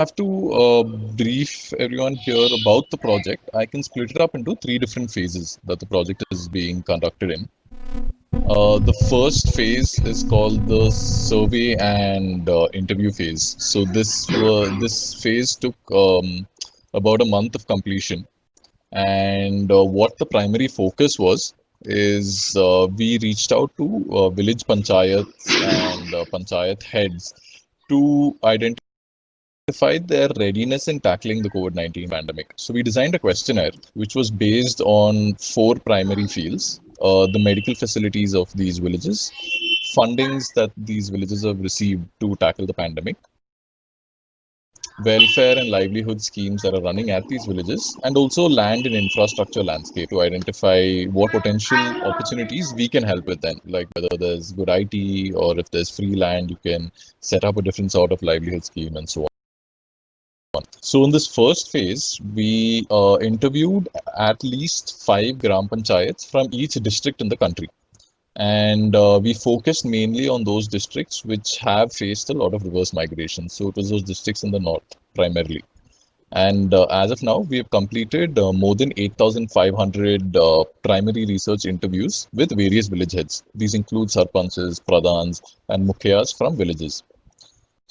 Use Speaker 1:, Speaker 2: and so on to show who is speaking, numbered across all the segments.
Speaker 1: have to brief everyone here about the project, I can split it up into three different phases that the project is being conducted in. The first phase is called the survey and interview phase. So this phase took about a month of completion, and what the primary focus was is we reached out to village panchayats and panchayat heads to identify their readiness in tackling the COVID-19 pandemic. So we designed a questionnaire which was based on four primary fields: the medical facilities of these villages, fundings that these villages have received to tackle the pandemic, welfare and livelihood schemes that are running at these villages, and also land and infrastructure landscape to identify what potential opportunities we can help with then, like whether there's good IT or if there's free land, you can set up a different sort of livelihood scheme and so on. So in this first phase, we interviewed at least five Gram Panchayats from each district in the country. And we focused mainly on those districts which have faced a lot of reverse migration. So it was those districts in the north primarily. And as of now, we have completed more than 8,500 primary research interviews with various village heads. These include sarpanches, pradhans, and mukhyas from villages.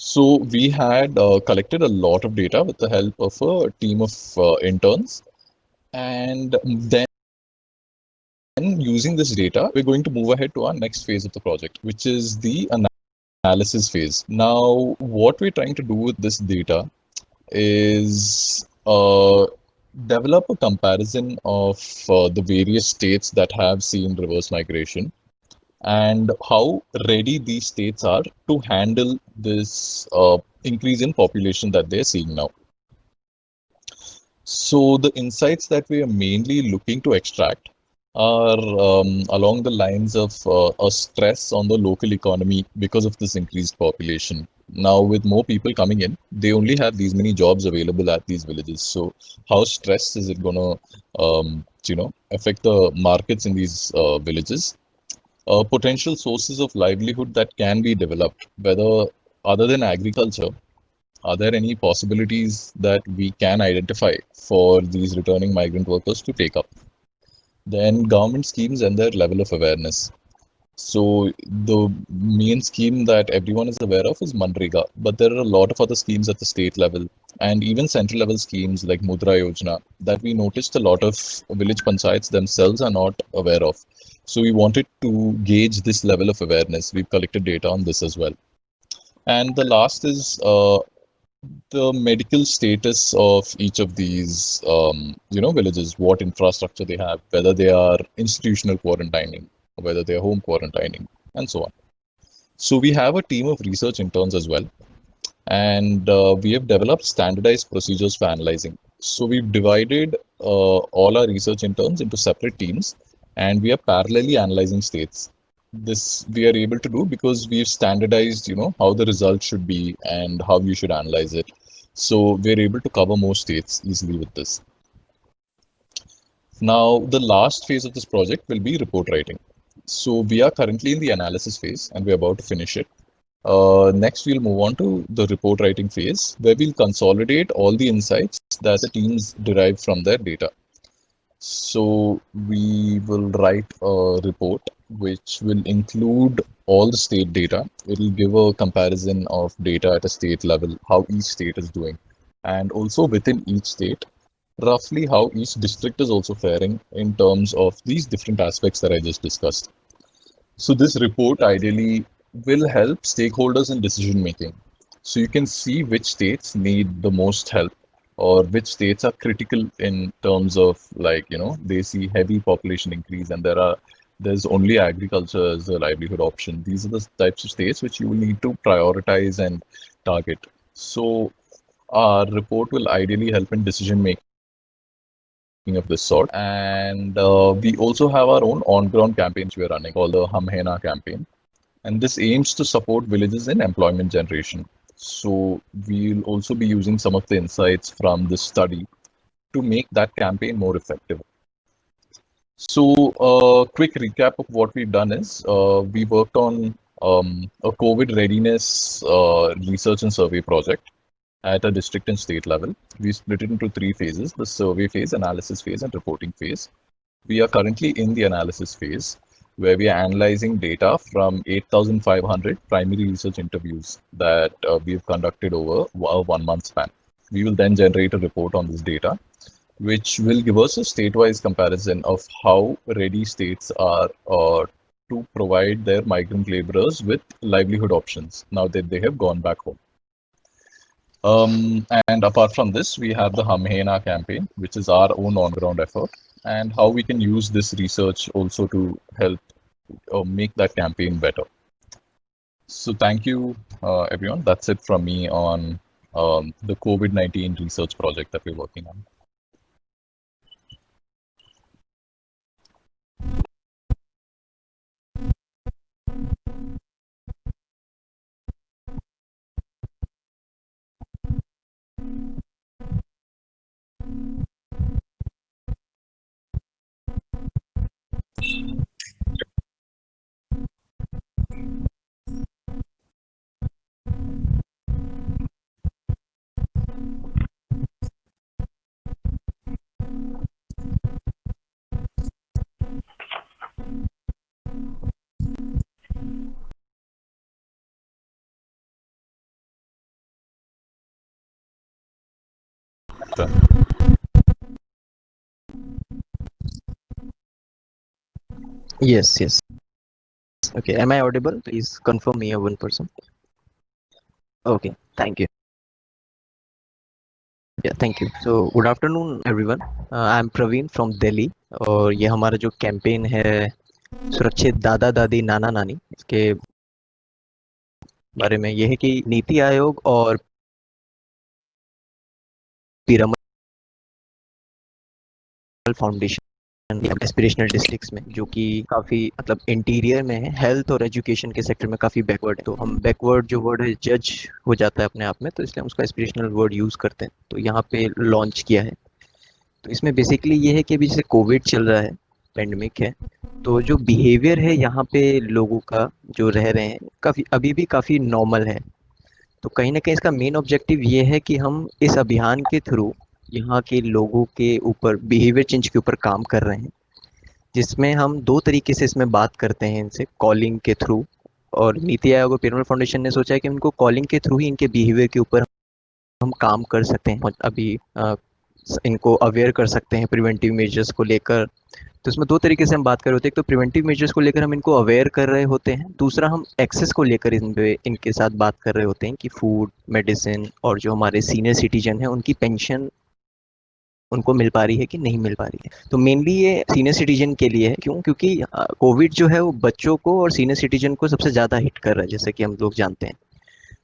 Speaker 1: So we had collected a lot of data with the help of a team of interns. And then using this data, we're going to move ahead to our next phase of the project, which is the analysis phase. Now, what we're trying to do with this data is develop a comparison of the various states that have seen reverse migration and how ready these states are to handle this increase in population that they're seeing now. So the insights that we are mainly looking to extract are along the lines of a stress on the local economy because of this increased population. Now, with more people coming in, they only have these many jobs available at these villages. So, how stressed is it going to, affect the markets in these villages? Potential sources of livelihood that can be developed, whether other than agriculture, are there any possibilities that we can identify for these returning migrant workers to take up? Then government schemes and their level of awareness. So the main scheme that everyone is aware of is Manrega, but there are a lot of other schemes at the state level and even central level schemes like Mudra Yojana that we noticed a lot of village panchayats themselves are not aware of. So we wanted to gauge this level of awareness. We've collected data on this as well. And the last is the medical status of each of these, villages, what infrastructure they have, whether they are institutional quarantining, whether they are home quarantining, and so on. So we have a team of research interns as well, and we have developed standardized procedures for analyzing. So we've divided all our research interns into separate teams, and we are parallelly analyzing states. This we are able to do because we've standardized, how the results should be and how you should analyze it. So we're able to cover more states easily with this. Now, the last phase of this project will be report writing. So we are currently in the analysis phase and we're about to finish it. Next, we'll move on to the report writing phase, where we'll consolidate all the insights that the teams derive from their data. So we will write a report which will include all the state data. It will give a comparison of data at a state level, how each state is doing, and also within each state, roughly how each district is also faring in terms of these different aspects that I just discussed. So this report ideally will help stakeholders in decision making. So you can see which states need the most help or which states are critical in terms of they see heavy population increase and there's only agriculture as a livelihood option. These are the types of states which you will need to prioritize and target. So our report will ideally help in decision making of this sort. And we also have our own on-ground campaigns we're running called the Hum Hai Na campaign. And this aims to support villages in employment generation. So we'll also be using some of the insights from this study to make that campaign more effective. So a quick recap of what we've done is we worked on a COVID readiness research and survey project. at a district and state level. We split it into three phases: the survey phase, analysis phase, and reporting phase. We are currently in the analysis phase, where we are analyzing data from 8,500 primary research interviews that we've conducted over a 1 month span. We will then generate a report on this data, which will give us a state-wise comparison of how ready states are to provide their migrant laborers with livelihood options now that they have gone back home. And apart from this, we have the Hamhena campaign, which is our own on-ground effort, and how we can use this research also to help make that campaign better. So thank you, everyone. That's it from me on the COVID-19 research project that we're working on.
Speaker 2: Yes, yes. Okay, am I audible? Please confirm me, one person. Okay, thank you. Yeah, thank you. So, good afternoon, everyone. I'm Praveen from Delhi और ये हमारा जो campaign है सुरक्षित दादा दादी नाना नानी, इसके बारे में ये है कि नीति आयोग और पिरामल फाउंडेशन एस्पिरेशनल डिस्ट्रिक्ट्स में जो कि काफ़ी मतलब इंटीरियर में है, हेल्थ और एजुकेशन के सेक्टर में काफ़ी बैकवर्ड है। तो हम बैकवर्ड जो वर्ड है जज हो जाता है अपने आप में, तो इसलिए हम उसका एस्पिरेशनल वर्ड यूज़ करते हैं। तो यहाँ पे लॉन्च किया है। तो इसमें बेसिकली ये है कि अभी जैसे कोविड चल रहा है, पेंडेमिक है, तो जो बिहेवियर है यहाँ पे लोगों का जो रह रहे हैं काफ़ी अभी भी काफ़ी नॉर्मल है। तो कहीं न कहीं इसका मेन ऑब्जेक्टिव ये है कि हम इस अभियान के थ्रू यहाँ के लोगों के ऊपर बिहेवियर चेंज के ऊपर काम कर रहे हैं, जिसमें हम 2 तरीके से इसमें बात करते हैं इनसे, कॉलिंग के थ्रू। और नीति आयोग और पिरामल फाउंडेशन ने सोचा है कि इनको कॉलिंग के थ्रू ही इनके बिहेवियर के ऊपर हम काम कर सकते हैं। अभी इनको अवेयर कर सकते हैं प्रिवेंटिव मेजर्स को लेकर। तो इसमें 2 तरीके से हम बात कर रहे होते हैं। एक तो प्रिवेंटिव मेजर्स को लेकर हम इनको अवेयर कर रहे होते हैं, दूसरा हम एक्सेस को लेकर इनके साथ बात कर रहे होते हैं कि फूड, मेडिसिन और जो हमारे सीनियर सिटीजन हैं उनकी पेंशन उनको मिल पा रही है कि नहीं मिल पा रही है। तो मेनली ये सीनियर सिटीजन के लिए है। क्यों? क्योंकि कोविड जो है वो बच्चों को और सीनियर सिटीजन को सबसे ज़्यादा हिट कर रहा है, जैसे कि हम लोग जानते हैं।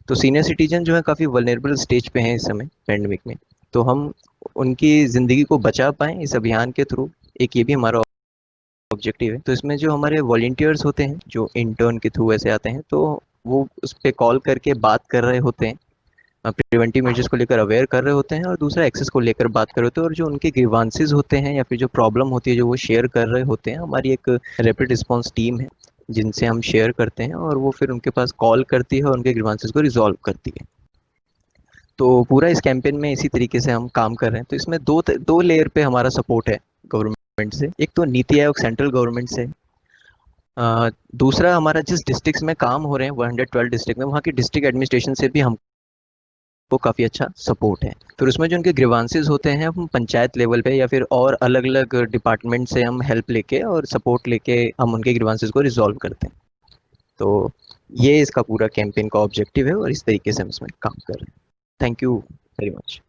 Speaker 2: तो सीनियर सिटीजन जो है काफ़ी वल्नरेबल स्टेज पे हैं इस समय पैंडेमिक में। तो हम उनकी ज़िंदगी को बचा पाएँ इस अभियान के थ्रू, एक ये भी हमारा ऑब्जेक्टिव है। तो इसमें जो हमारे वॉलंटियर्स होते हैं, जो इंटर्न के थ्रू ऐसे आते हैं, तो वो उस पे कॉल करके बात कर रहे होते हैं, प्रिवेंटिव मेजर्स को लेकर अवेयर कर रहे होते हैं, और दूसरा एक्सेस को लेकर बात कर रहे होते हैं, और जो उनके ग्रीवांसेस होते हैं या फिर जो प्रॉब्लम होती है जो वो शेयर कर रहे होते हैं, हमारी एक रैपिड रिस्पॉन्स टीम है जिनसे हम शेयर करते हैं, और वो फिर उनके पास कॉल करती है और उनके ग्रीवांसेस को रिजॉल्व करती है। तो पूरा इस कैंपेन में इसी तरीके से हम काम कर रहे हैं। तो इसमें दो लेयर पे हमारा सपोर्ट है गवर्नमेंट से। एक तो नीति आयोग सेंट्रल गवर्नमेंट से, दूसरा हमारा जिस डिस्ट्रिक्ट में काम हो रहे हैं 112 डिस्ट्रिक्ट में, वहाँ की डिस्ट्रिक्ट एडमिनिस्ट्रेशन से भी हमको काफ़ी अच्छा सपोर्ट है। फिर उसमें जो उनके ग्रीवांसेस होते हैं हम पंचायत लेवल पे या फिर और अलग अलग डिपार्टमेंट से हम हेल्प लेके और सपोर्ट लेके हम उनके ग्रीवांसेस को रिजॉल्व करते हैं। तो ये इसका पूरा कैंपेन का ऑब्जेक्टिव है और इस तरीके से हम इसमें काम कर रहे हैं। Thank you very much.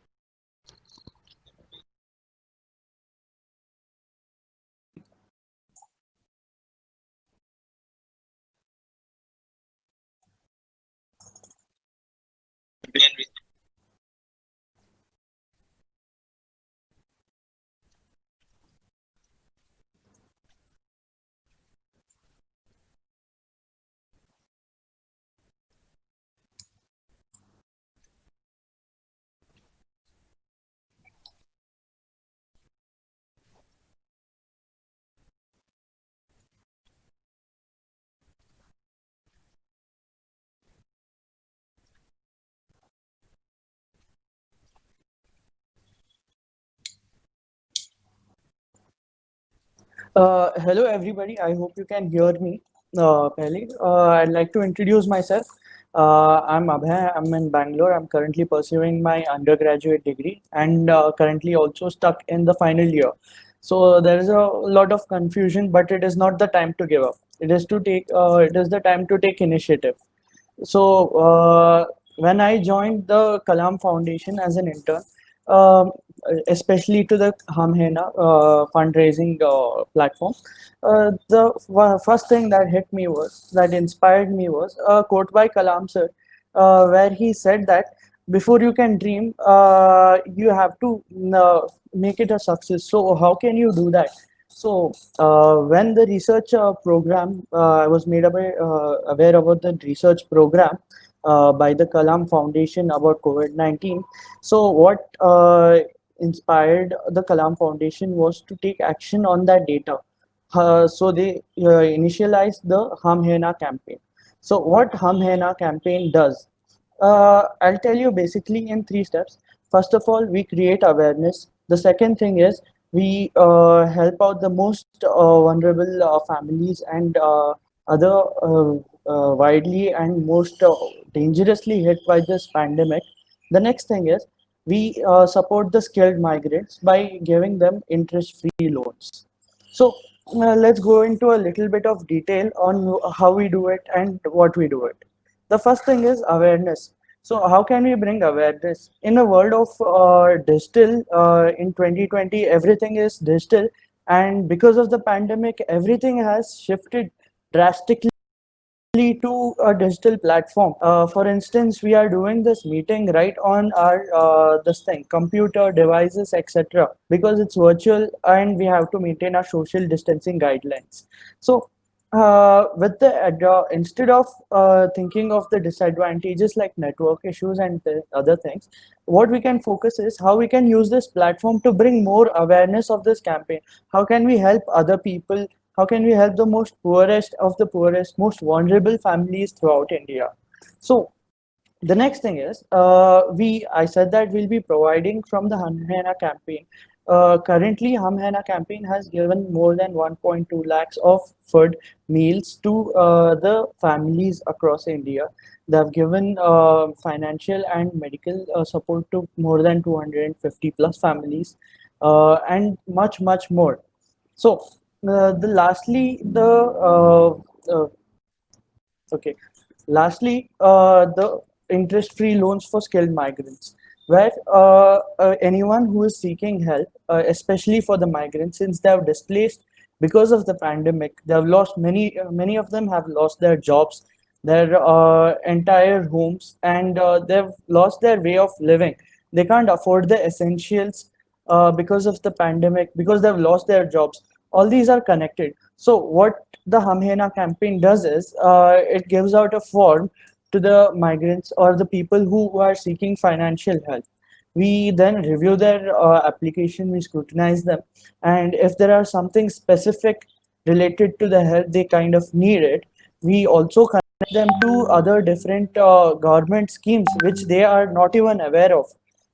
Speaker 3: Hello everybody. I hope you can hear me. I'd like to introduce myself. I'm Abhay. I'm in Bangalore. I'm currently pursuing my undergraduate degree and currently also stuck in the final year. So there is a lot of confusion, but it is not the time to give up. It is the time to take initiative. So when I joined the Kalam Foundation as an intern, um, especially to the Hum Hai Na fundraising platform, the first thing that inspired me was a quote by Kalam sir, where he said that before you can dream, you have to make it a success. So how can you do that? So when the research program, I was made aware about the research program by the Kalam Foundation about COVID-19. So what inspired the Kalam Foundation was to take action on that data. So they initialized the Hum Hai Na campaign. So what Hum Hai Na campaign does, I'll tell you basically in three steps. First of all, we create awareness. The second thing is we help out the most vulnerable families and other widely and most dangerously hit by this pandemic. The next thing is we support the skilled migrants by giving them interest-free loans. So let's go into a little bit of detail on how we do it and what we do it. The first thing is awareness. So how can we bring awareness in a world of digital? In 2020, everything is digital, and because of the pandemic, everything has shifted drastically to a digital platform. For instance, we are doing this meeting right on our this thing, computer devices, etc. Because it's virtual and we have to maintain our social distancing guidelines. So, instead of thinking of the disadvantages like network issues and the other things, what we can focus is how we can use this platform to bring more awareness of this campaign. How can we help other people? How can we help the most poorest of the poorest, most vulnerable families throughout India? So the next thing is I said that we'll be providing from the Hum Hai Na campaign. Currently, Hum Hai Na campaign has given more than 1.2 lakhs of food meals to the families across India. They have given financial and medical support to more than 250 plus families, and much more. So the lastly the uh, okay lastly the interest-free loans for skilled migrants, where anyone who is seeking help, especially for the migrants, since they have displaced because of the pandemic, they have lost many of them have lost their jobs, their entire homes, and they've lost their way of living. They can't afford the essentials because of the pandemic, because they've lost their jobs. All these are connected. So what the Hum Hai Na campaign does is it gives out a form to the migrants or the people who are seeking financial help. We then review their application, we scrutinize them, and if there are something specific related to the help they kind of need it, we also connect them to other different government schemes which they are not even aware of.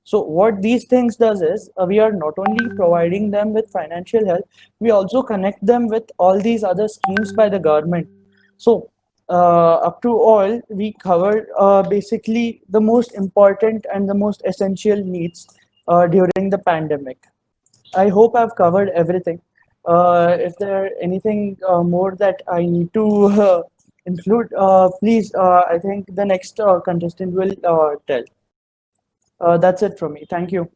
Speaker 3: So what these things does is we are not only providing them with financial help, we also connect them with all these other schemes by the government. So up to all, we cover basically the most important and the most essential needs during the pandemic. I hope I've covered everything. If there anything more that I need to include, please, I think the next contestant will tell. That's it from me. Thank you.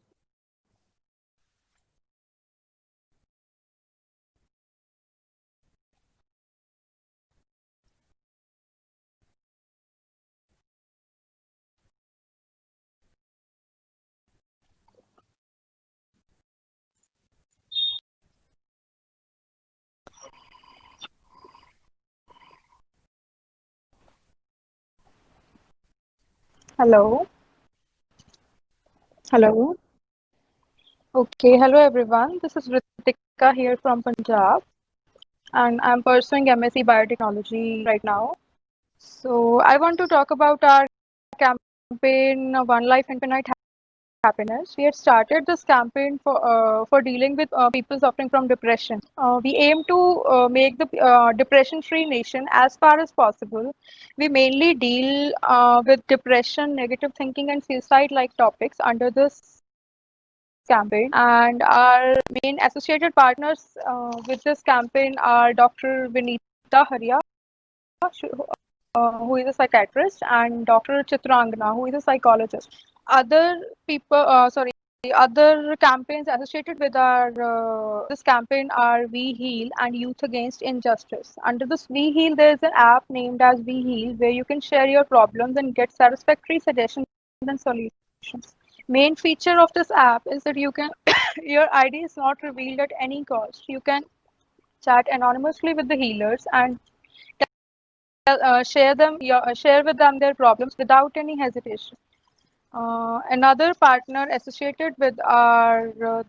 Speaker 4: Hello. Hello. Okay. Hello, everyone. This is Ritika here from Punjab, and I'm pursuing MSc Biotechnology right now. So, I want to talk about our campaign, One Life Infinite Happiness, we had started this campaign for dealing with people suffering from depression. We aim to make the depression-free nation as far as possible. We mainly deal with depression, negative thinking, and suicide-like topics under this campaign. And our main associated partners with this campaign are Dr. Vinita Haria, who is a psychiatrist, and Dr. Chitrangana, who is a psychologist. Other people, other campaigns associated with our this campaign are We Heal and Youth Against Injustice. Under this We Heal, there is an app named as We Heal where you can share your problems and get satisfactory suggestions and solutions. Main feature of this app is that you can your ID is not revealed at any cost. You can chat anonymously with the healers and share with them their problems without any hesitation. Another partner associated with our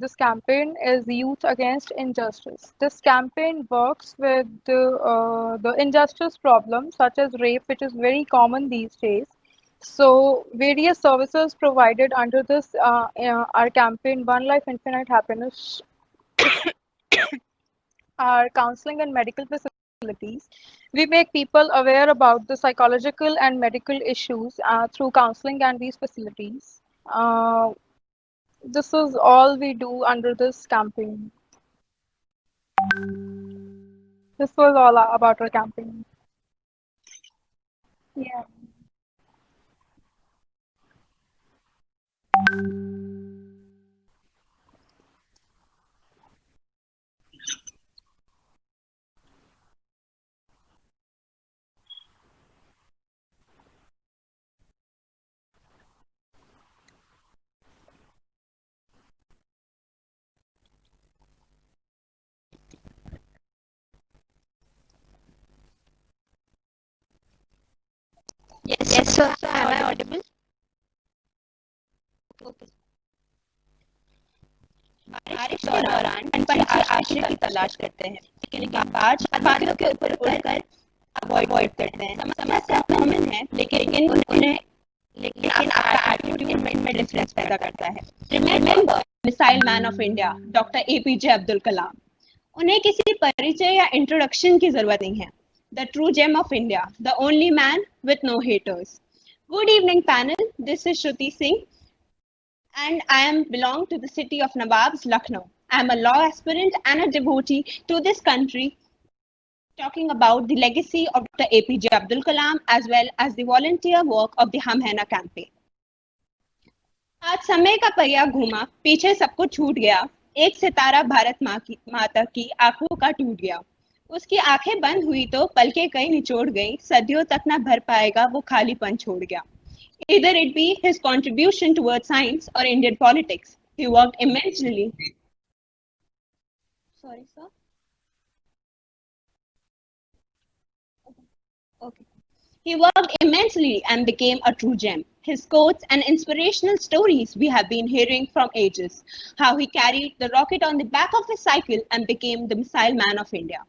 Speaker 4: this campaign is Youth Against Injustice. This campaign works with the injustice problems such as rape, which is very common these days. So various services provided under this our campaign One Life Infinite Happiness are counseling and medical facilities. We make people aware about the psychological and medical issues through counseling and these facilities. This is all we do under this campaign. This was all about our campaign. Yeah.
Speaker 5: Yes, sir. Am I audible? Okay. बारिश के दौरान पंछी आश्रय की तलाश करते हैं, लेकिन बादलों के ऊपर उड़कर अवॉइड करते हैं। समस्या कॉमन है, लेकिन आपका एटीट्यूड में डिफरेंस पैदा करता है। Remember missile man of India doctor APJ Abdul Kalam. उन्हें किसी परिचय या इंट्रोडक्शन की जरूरत नहीं है। The true gem of India, the only man with no haters. Good evening, panel. This is Shruti Singh, and I belong to the city of Nawabs, Lucknow. I am a law aspirant and a devotee to this country, talking about the legacy of Dr. APJ Abdul Kalam as well as the volunteer work of the Hum Hai Na campaign. आज समय का पहिया घूमा, पीछे सब कुछ छूट गया, एक सितारा भारत माता की आंखों का टूट गया। उसकी आंखें बंद हुई तो पलकें कई निचोड़ गई, सदियों तक ना भर पाएगा वो खालीपन छोड़ गया। Either it be his contribution towards science or Indian politics, he worked immensely. Sorry, sir. Okay. He worked immensely and became a true gem. His quotes and inspirational stories we have been hearing from ages. How he carried the rocket on the back of his cycle and became the missile man of India.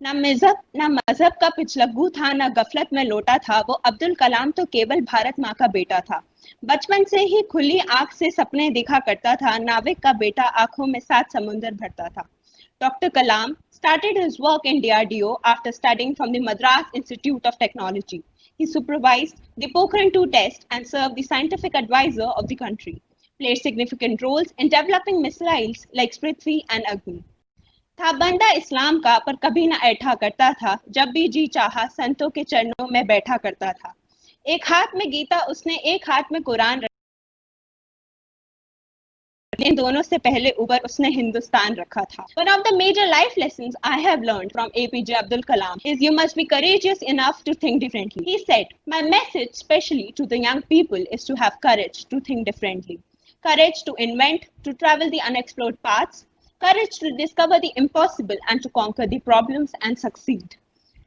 Speaker 5: ना मजहब का पिछलग्गू था, ना गफलत में लोटा था, वो अब्दुल कलाम तो केवल भारत माँ का बेटा था। बचपन से ही खुली आंख से सपने देखा करता था, नाविक का बेटा आंखों में 7 समुंदर भरता था। Dr. Kalam started his work in DRDO after studying from the Madras Institute of Technology. He supervised the Pokhran 2 test and served the scientific advisor of the country, played significant roles in developing missiles like Prithvi and Agni. था बंदा इस्लाम का पर कभी ना ऐठा करता था, जब भी जी चाहा संतों के चरणों में बैठा करता था। एक हाथ में गीता उसने, एक हाथ में कुरान, इन दोनों से पहले ऊपर उसने हिंदुस्तान रखा था। One of the major life lessons I have learned from APJ Abdul Kalam is you must be courageous enough to think differently. He said, my message especially to the young people is to have courage to think differently. Courage to invent, to travel the unexplored paths, courage to discover the impossible and to conquer the problems and succeed.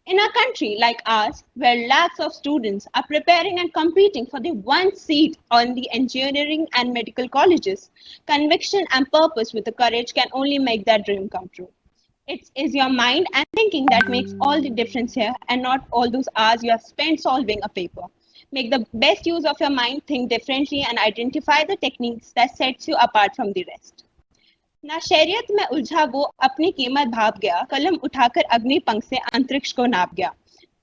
Speaker 5: In a country like ours, where lakhs of students are preparing and competing for the one seat on the engineering and medical colleges, conviction and purpose with the courage can only make that dream come true. It is your mind and thinking that makes all the difference here, and not all those hours you have spent solving a paper. Make the best use of your mind, think differently, and identify the techniques that sets you apart from the rest. ना शरीयत में उलझा वो अपनी कीमत भाप गया, कलम उठाकर अग्नि पंख से अंतरिक्ष को नाप गया।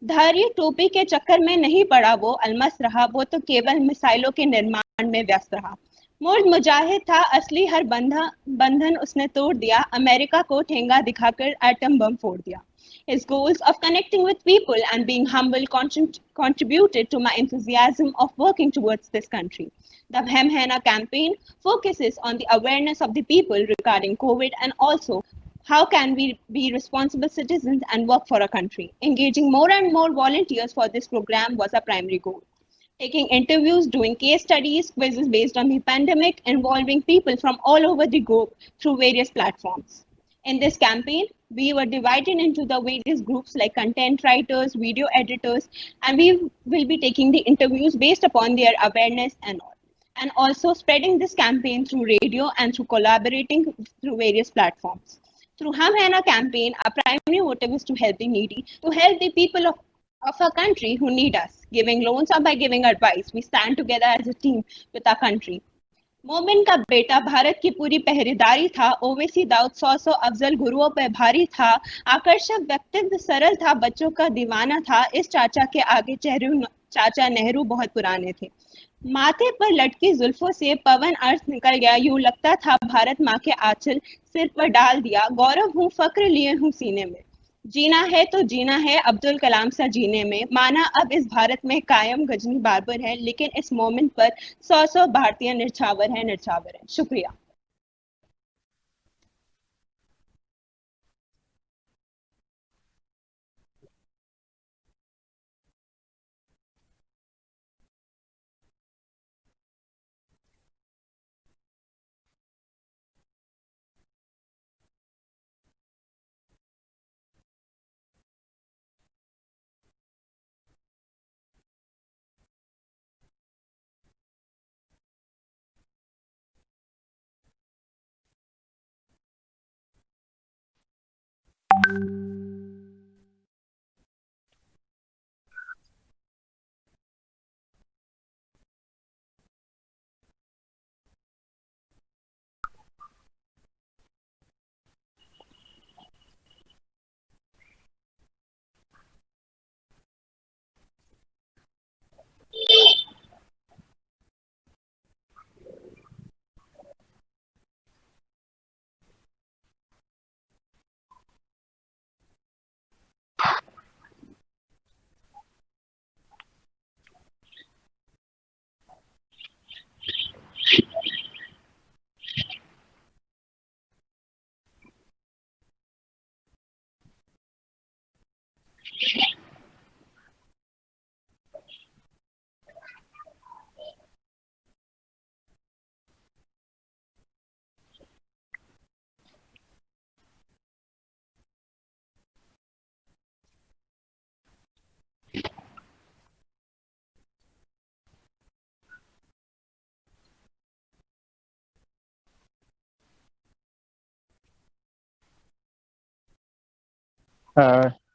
Speaker 5: धारी टोपी के चक्कर में नहीं पड़ा वो अलमस रहा, वो तो केवल मिसाइलों के निर्माण में व्यस्त रहा। मुर्द मुजाहिद था असली, हर बंधन उसने तोड़ दिया, अमेरिका को ठेंगा दिखाकर एटम बम फोड़ दिया। His goals of connecting with people and being humble contributed to my enthusiasm of working towards this country. The Hem Henna campaign focuses on the awareness of the people regarding COVID and also how can we be responsible citizens and work for our country. Engaging more and more volunteers for this program was a primary goal. Taking interviews, doing case studies, quizzes based on the pandemic, involving people from all over the globe through various platforms. In this campaign, we were divided into the various groups like content writers, video editors, and we will be taking the interviews based upon their awareness and all. And also spreading this campaign through radio and through collaborating through various platforms. Through Hum Henna campaign, our primary motive is to help the needy, to help the people of a country who need us, giving loans or by giving advice. We stand together as a team with our country. मोमिन का बेटा भारत की पूरी पहरेदारी था, ओवैसी दाऊद 100 अफजल गुरुओं पर भारी था, आकर्षक व्यक्तित्व सरल था, बच्चों का दीवाना था, इस चाचा के आगे चाचा नेहरू बहुत पुराने थे। माथे पर लटकी जुल्फों से पवन अर्थ निकल गया, यूं लगता था भारत माँ के आंचल सिर पर डाल दिया, गौरव हूँ फक्र लिए हूँ सीने में, जीना है तो जीना है अब्दुल कलाम सा जीने में, माना अब इस भारत में कायम गजनी बाबर है, लेकिन इस मोमेंट पर 100 भारतीय निछावर है। शुक्रिया।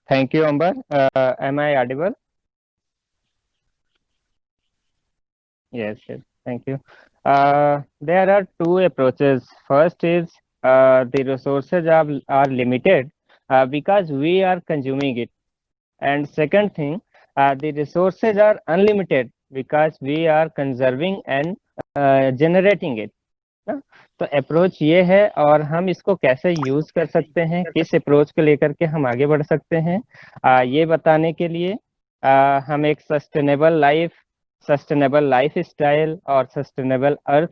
Speaker 6: Thank you, Amber. Am I audible? Yes, yes. Thank you. There are two approaches. First is the resources are limited because we are consuming it. And second thing, the resources are unlimited because we are conserving and generating it. ना? तो approach ये है, और हम इसको कैसे use कर सकते हैं, किस अप्रोच को लेकर के हम आगे बढ़ सकते हैं, ये बताने के लिए हम एक सस्टेनेबल लाइफ स्टाइल और सस्टेनेबल अर्थ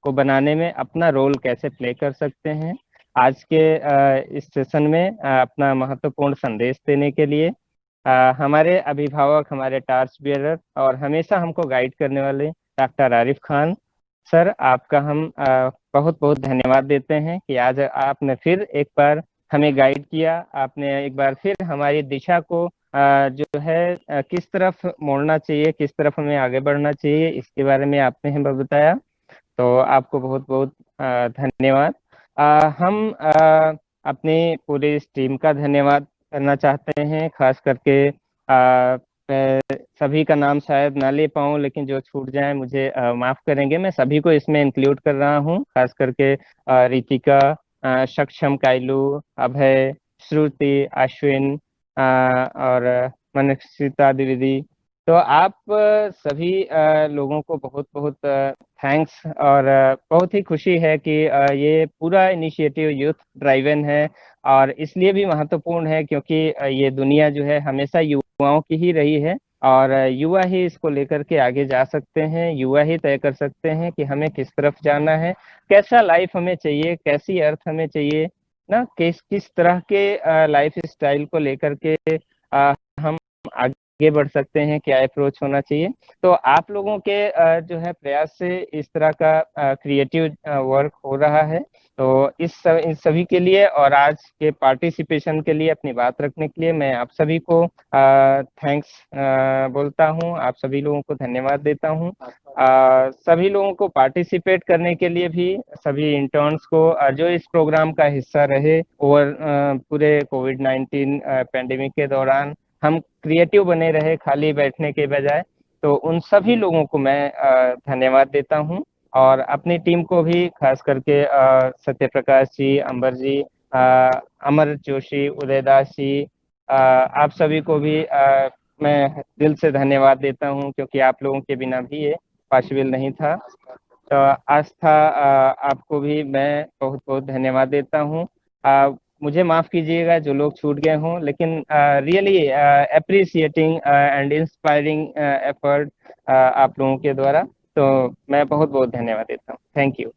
Speaker 6: को बनाने में अपना रोल कैसे प्ले कर सकते हैं, आज के इस सेशन में अपना महत्वपूर्ण संदेश देने के लिए हमारे अभिभावक, हमारे टार्च बियरर और हमेशा हमको गाइड करने वाले डॉक्टर आरिफ खान सर, आपका हम बहुत बहुत धन्यवाद देते हैं कि आज आपने फिर एक बार हमें गाइड किया, आपने एक बार फिर हमारी दिशा को जो है किस तरफ मोड़ना चाहिए, किस तरफ हमें आगे बढ़ना चाहिए, इसके बारे में आपने हमें बताया। तो आपको बहुत बहुत धन्यवाद। हम अपनी पूरी इस टीम का धन्यवाद करना चाहते हैं, खास करके सभी का नाम शायद ना ले पाऊं, लेकिन जो छूट जाए मुझे माफ करेंगे। मैं सभी को इसमें इंक्लूड कर रहा हूं, खास करके रितिका, सक्षम, कायलू, अभय, श्रुति, अश्विन और मनस्विता द्विवेदी। तो आप सभी लोगों को बहुत बहुत थैंक्स। और बहुत ही खुशी है कि ये पूरा इनिशिएटिव यूथ ड्राइवन है, और इसलिए भी महत्वपूर्ण है क्योंकि ये दुनिया जो है हमेशा युवाओं की ही रही है, और युवा ही इसको लेकर के आगे जा सकते हैं। युवा ही तय कर सकते हैं कि हमें किस तरफ जाना है, कैसा लाइफ हमें चाहिए, कैसी अर्थ हमें चाहिए ना, किस किस तरह के लाइफ स्टाइल को लेकर के हम आगे बढ़ सकते हैं, क्या अप्रोच होना चाहिए। तो आप लोगों के जो है प्रयास से इस तरह का क्रिएटिव वर्क हो रहा है। तो इन सभी के लिए और आज के पार्टिसिपेशन के लिए, अपनी बात रखने के लिए, मैं आप सभी को थैंक्स बोलता हूं, आप सभी लोगों को धन्यवाद देता हूं। सभी लोगों को पार्टिसिपेट करने के लिए भी, सभी इंटर्न्स को जो इस प्रोग्राम का हिस्सा रहे ओवर पूरे कोविड-19 पेंडेमिक के दौरान, हम क्रिएटिव बने रहे खाली बैठने के बजाय, तो उन सभी लोगों को मैं धन्यवाद देता हूं। और अपनी टीम को भी, खास करके सत्य प्रकाश जी, अंबर जी, अमर जोशी, उदयदास जी, आप सभी को भी मैं दिल से धन्यवाद देता हूं, क्योंकि आप लोगों के बिना भी ये पॉसिबल नहीं था। तो आस्था, आपको भी मैं बहुत बहुत धन्यवाद देता हूं। मुझे माफ कीजिएगा जो लोग छूट गए हों, लेकिन really appreciating and inspiring effort आप लोगों के द्वारा। तो मैं बहुत बहुत धन्यवाद देता हूँ। Thank you.